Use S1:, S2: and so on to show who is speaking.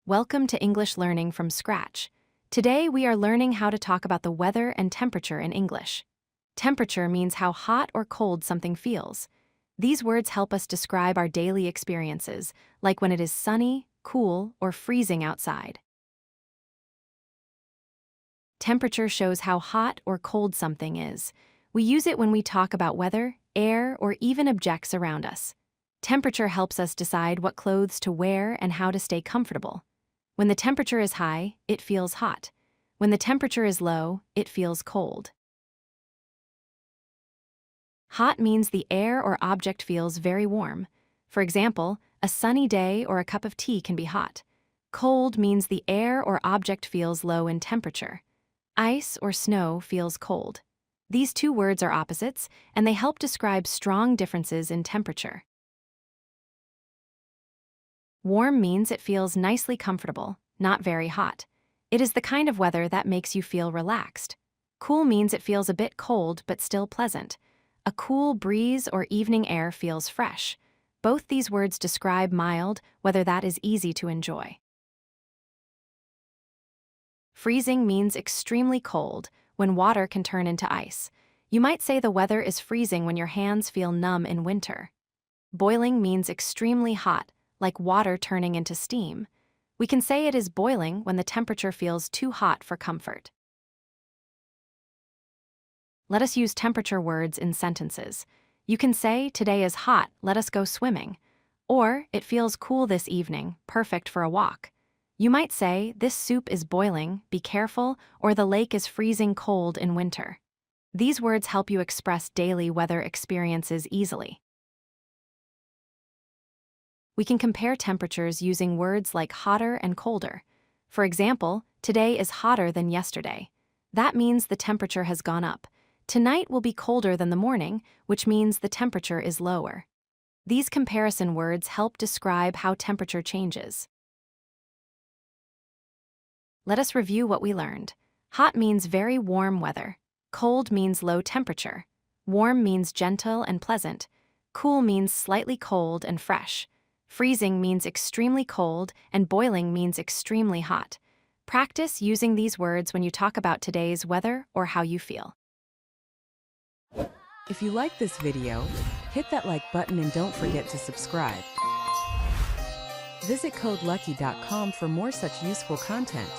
S1: Welcome to English Learning from Scratch. Today we are learning how to talk about the weather and temperature in English. Temperature means how hot or cold something feels. These words help us describe our daily experiences, like when it is sunny, cool, or freezing outside. Temperature shows how hot or cold something is. We use it when we talk about weather, air, or even objects around us. Temperature helps us decide what clothes to wear and how to stay comfortable. When the temperature is high, it feels hot. When the temperature is low, it feels cold. Hot means the air or object feels very warm. For example, a sunny day or a cup of tea can be hot. Cold means the air or object feels low in temperature. Ice or snow feels cold. These two words are opposites, and they help describe strong differences in temperature. Warm means it feels nicely comfortable, not very hot. It is the kind of weather that makes you feel relaxed. Cool means it feels a bit cold but still pleasant. A cool breeze or evening air feels fresh. Both these words describe mild, whether that is easy to enjoy. Freezing means extremely cold, when water can turn into ice. You might say the weather is freezing when your hands feel numb in winter. Boiling means extremely hot, like water turning into steam. We can say it is boiling when the temperature feels too hot for comfort. Let us use temperature words in sentences. You can say, "Today is hot, let us go swimming." Or, "It feels cool this evening, perfect for a walk." You might say, "This soup is boiling, be careful," or "The lake is freezing cold in winter." These words help you express daily weather experiences easily. We can compare temperatures using words like hotter and colder. For example, today is hotter than yesterday. That means the temperature has gone up. Tonight will be colder than the morning, which means the temperature is lower. These comparison words help describe how temperature changes. Let us review what we learned. Hot means very warm weather. Cold means low temperature. Warm means gentle and pleasant. Cool means slightly cold and fresh. Freezing means extremely cold, and boiling means extremely hot. Practice using these words when you talk about today's weather or how you feel.
S2: If you like this video, hit that like button and don't forget to subscribe. Visit codelucky.com for more such useful content.